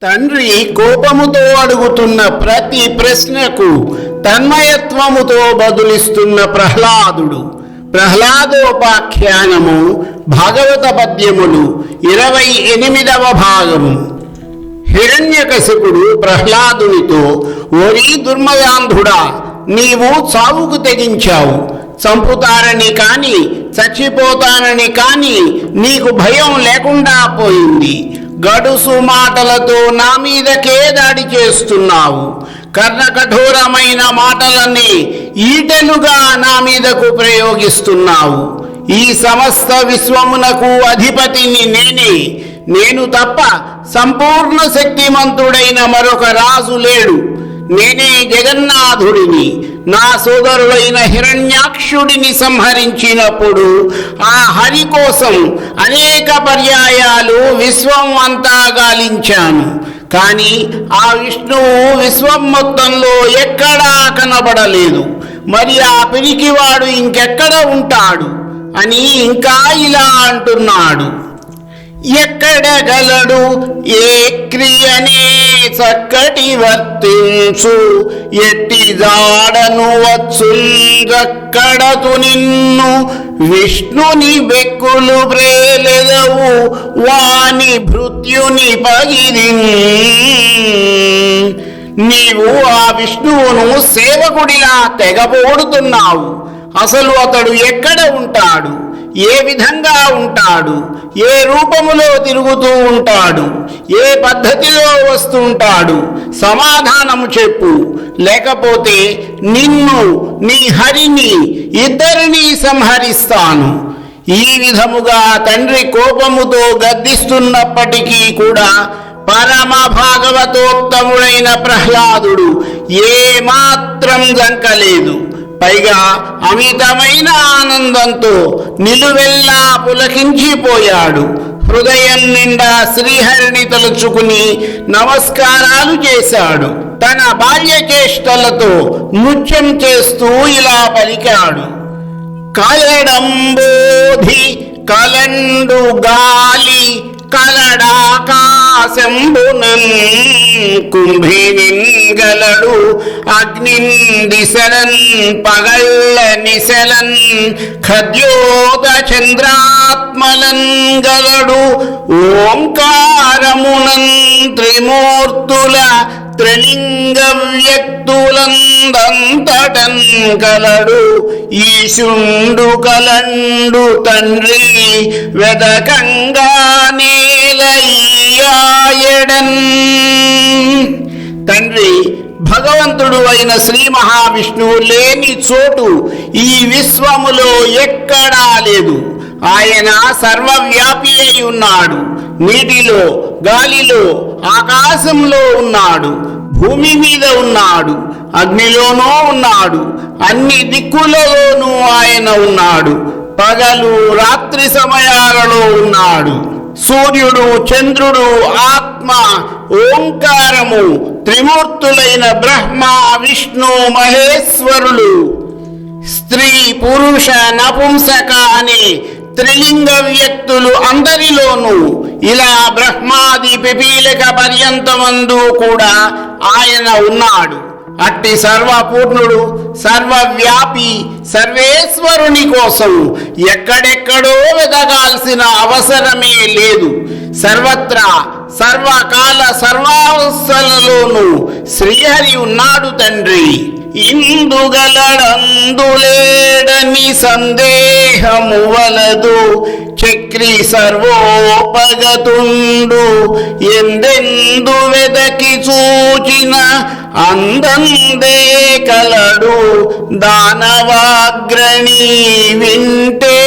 తండ్రి కోపముతో అడుగుతున్న ప్రతి ప్రశ్నకు తన్మయత్వముతో బదులిస్తున్న ప్రహ్లాదుడు. ప్రహ్లాదోపాఖ్యానము భాగవత పద్యములు 28వ భాగము. హిరణ్యకశిపుడు ప్రహ్లాదునితో, ఓరి దుర్మదాంధుడా, నీవు చావుకు తెగించావు. చంపుతారని కాని, చచ్చిపోతానని కాని నీకు భయం లేకుండా పోయింది. గడుసు మాటలతో నా మీదకే దాడి చేస్తున్నావు. కర్ణకఠోరమైన మాటలని ఈటెలుగా నా మీదకు ప్రయోగిస్తున్నావు. ఈ సమస్త విశ్వమునకు అధిపతిని నేనే. నేను తప్ప సంపూర్ణ శక్తిమంతుడైన మరొక రాజు లేడు. నేనే జగన్నాథుడిని. నా సోదరుడైన హిరణ్యాక్షుడిని సంహరించినప్పుడు ఆ హరి కోసం అనేక పర్యాయాలు విశ్వం అంతా గాలించాను. కానీ ఆ విష్ణువు విశ్వం మొత్తంలో ఎక్కడా కనబడలేదు. మరి ఆ పిరికివాడు ఇంకెక్కడ ఉంటాడు అని ఇంకా ఇలా అంటున్నాడు. ఎక్కడ గలడు ఏ క్రియనే చక్కటి వర్తించు, ఎట్టి జాడను వచ్చుందక్కడతు నిన్ను. విష్ణుని బెక్కులు ప్రేలెదవు వాని భృత్యుని పగిరి. నీవు ఆ విష్ణువును సేవకుడిలా తెగబోడుతున్నావు. అసలు అతడు ఎక్కడ ఉంటాడు? ఏ విధంగా ఉంటాడు? ఏ రూపములో తిరుగుతూ ఉంటాడు? ఏ పద్ధతిలో వస్తుంటాడు? సమాధానము చెప్పు, లేకపోతే నిన్ను, నీ హరిని, ఇద్దరిని సంహరిస్తాను. ఈ విధముగా తండ్రి కోపముతో గద్దిస్తున్నప్పటికీ కూడా పరమ భాగవతోత్తముడైన ప్రహ్లాదుడు ఏమాత్రం జంకలేదు. పైగా అమితమైన ఆనందంతో నిలువెల్లా పులకించిపోయాడు. హృదయం నిండా శ్రీహరిని తలుచుకుని నమస్కారాలు చేశాడు. తన బాల్య చేష్టలతో నృత్యం చేస్తూ ఇలా పలికాడు. కలడంబోధి కలండు గాలి కలడాకాశంబునన్ కుంభినిన్ గలడు అగ్నిన్ దిశలన్ పగళ్ళ నిశలన్ ఖద్యోత చంద్రాత్మలన్ గలడు ఓంకారమునన్ త్రిమూర్తుల త్రిలింగ వ్యక్తులందంతటన్ కలడు ఈశుండు కలండు తండ్రి వెదకంగా నేలయ్యాయడన్. తండ్రి భగవంతుడు అయిన శ్రీ మహావిష్ణువు లేని చోటు ఈ విశ్వములో ఎక్కడా లేదు. ఆయన సర్వవ్యాపి అయి ఉన్నాడు. నీటిలో, గాలిలో, ఆకాశంలో ఉన్నాడు. భూమి మీద ఉన్నాడు. అగ్నిలోనూ ఉన్నాడు. అన్ని దిక్కులలోనూ ఆయన ఉన్నాడు. పగలు రాత్రి సమయాలలో ఉన్నాడు. సూర్యుడు, చంద్రుడు, ఆత్మ, ఓంకారము, త్రిమూర్తులైన బ్రహ్మ, విష్ణు, మహేశ్వరులు, స్త్రీ, పురుష, నపుంసక అనే త్రిలింగ వ్యక్తులు అందరిలోనూ, ఇలా బ్రహ్మాది పిపీలిక పర్యంతమందు కూడా ఆయన ఉన్నాడు. అట్టి సర్వపూర్ణుడు, సర్వవ్యాపి, సర్వేశ్వరుని కోసం ఎక్కడెక్కడో వెతకాల్సిన అవసరమే లేదు. సర్వత్రా, సర్వకాల, సర్వావస్థలలోనూ శ్రీహరి ఉన్నాడు తండ్రి. ఇందుగలడందులేడని సందేహము వలదు, చక్రి సర్వోపగతుండు ఎందెందు వెదకి చూచిన అందందే కలడు దానవాగ్రణి వింటే.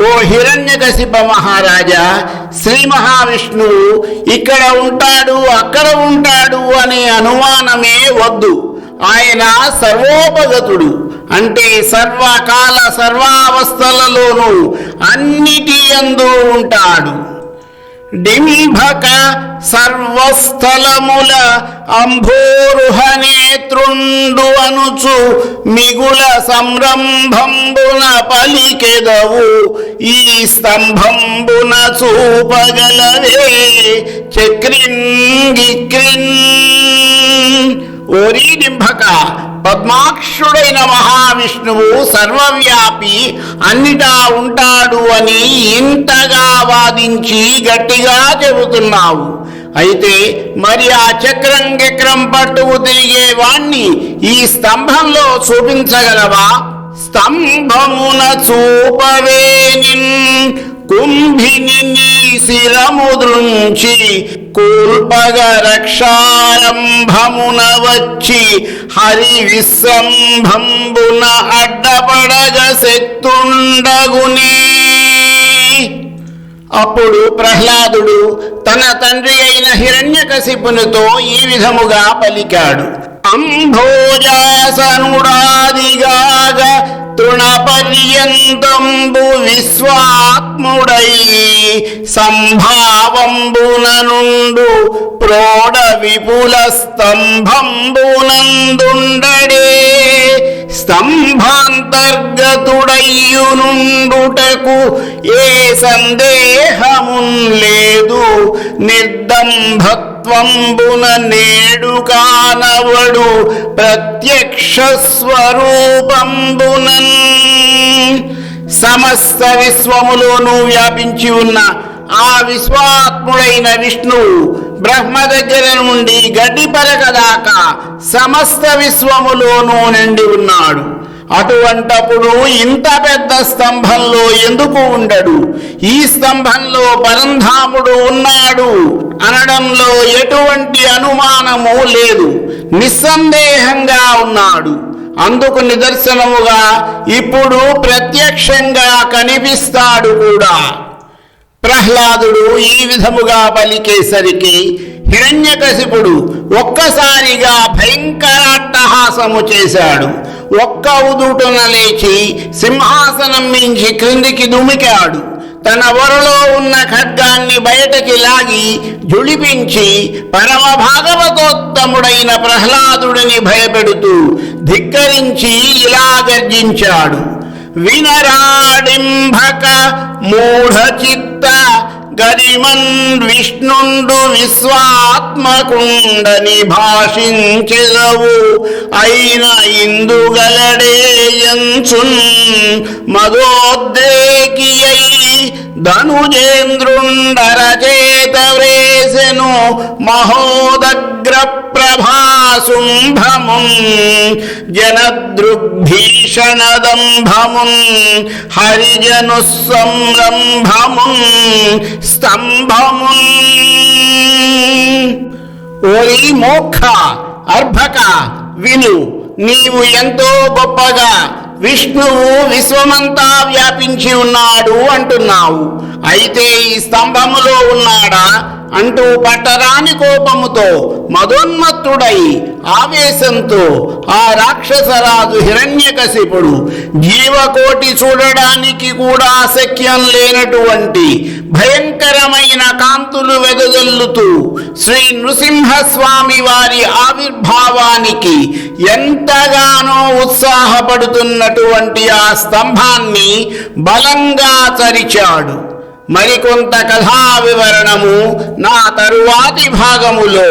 ఓ హిరణ్యకశిప మహారాజా, శ్రీ మహావిష్ణువు ఇక్కడ ఉంటాడు, అక్కడ ఉంటాడు అనే అనుమానమే వద్దు. ఆయన సర్వోపగతుడు, అంటే సర్వకాల సర్వావస్థలలోనూ అన్నిటి యందు ఉంటాడు. డింభక సర్వస్థలముల అంభోరుహ నేత్రుండు అనుచు మిగుల సంరంభంబున పలికెదవు ఈ స్తంభంబున చూపగలవే చక్రిన్ గిక్రిన్. ఓరి డింభక, పద్మాక్షుడైన మహావిష్ణువు సర్వవ్యాపి, అన్నిటా ఉంటాడు అని ఇంతగా వాదించి గట్టిగా చెబుతున్నావు. అయితే మరి ఆ చక్రం గిక్రం పట్టుకు తిరిగే వాణ్ణి ఈ స్తంభంలో చూపించగలవా? స్తంభమున చూపవేనిన్ కుంభిని నీ శిరముద్రుంచి కూల్పగ రక్షారంభమున వచ్చి హరి విశ్రంభంబున అడ్డపడగ శక్తుండగునే. అప్పుడు ప్రహ్లాదుడు తన తండ్రి అయిన హిరణ్యకశిపునితో ఈ విధముగా పలికాడు. అంభోజాసనుడాదిగాగ తృణపర్యంతంబు విశ్వాత్ముడై సంభావంబున నుండు ప్రోఢ విపుల స్తంభంబునందుండడే. స్తంభాంతర్గతుడయ్యునుండుటకు ఏ సందేహమున్ లేదు. నిర్దంభత్వంబున నేడు కానవడు ప్రత్యక్ష స్వరూపంబునన్. సమస్త విశ్వములోనూ వ్యాపించి ఉన్న ఆ విశ్వాత్ముడైన విష్ణువు బ్రహ్మ దగ్గర నుండి గడ్డి పరక దాకా సమస్త విశ్వములోనూ నిండి ఉన్నాడు. అటువంటప్పుడు ఇంత పెద్ద స్తంభంలో ఎందుకు ఉండడు? ఈ స్తంభంలో పరంధాముడు ఉన్నాడు అనడంలో ఎటువంటి అనుమానము లేదు. నిస్సందేహంగా ఉన్నాడు. అందుకు నిదర్శనముగా ఇప్పుడు ప్రత్యక్షంగా కనిపిస్తాడు కూడా. ప్రహ్లాదుడు ఈ విధముగా పలికేసరికి హిరణ్యకశిపుడు ఒక్కసారిగా భయంకరాట్టహాసము చేశాడు. ఒక్క ఉదుటున లేచి సింహాసనం మించి క్రిందికి దుమికాడు. తన వరలో ఉన్న ఖడ్గాన్ని బయటకి లాగి జుళిపించి పరమ భాగవతోత్తముడైన ప్రహ్లాదుడిని భయపెడుతూ ధిక్కరించి ఇలా గర్జించాడు. వినరాడింభక మూఢచిత్త గరిమన్ విష్ణుండు విశ్వాత్మకుండని భాషించెదవు అయిన ఇందుగలడేయంచున్ మదోద్రేకియై ధనుజేంద్రుండరచేత వ్రేసెను మహోదగ్ర ప్రభాసుంభమున్ జనదృగ్భీషణదంభమున్ హరిజను సంరంభమున్ స్తంభమున్. ఓరి మోక్ష అర్భక, విను. నీవు ఎంతో గొప్పగా విష్ణువు విశ్వమంతా వ్యాపించి ఉన్నాడు అంటున్నావు. అయితే ఈ స్తంభములో ఉన్నాడా అంటూ పట్టరాని కోపముతో మదోన్మత్తుడై ఆవేశంతో ఆ రాక్షసరాజు హిరణ్యకశిపుడు జీవకోటి చూడడానికి కూడా శక్యం లేనటువంటి భయంకరమైన కాంతులు వెదజల్లుతూ శ్రీ నృసింహస్వామి వారి ఆవిర్భావానికి ఎంతగానో ఉత్సాహపడుతున్నటువంటి ఆ స్తంభాన్ని బలంగా చరిచాడు. మరికొంత కథా వివరణము నా తరువాతి భాగములో.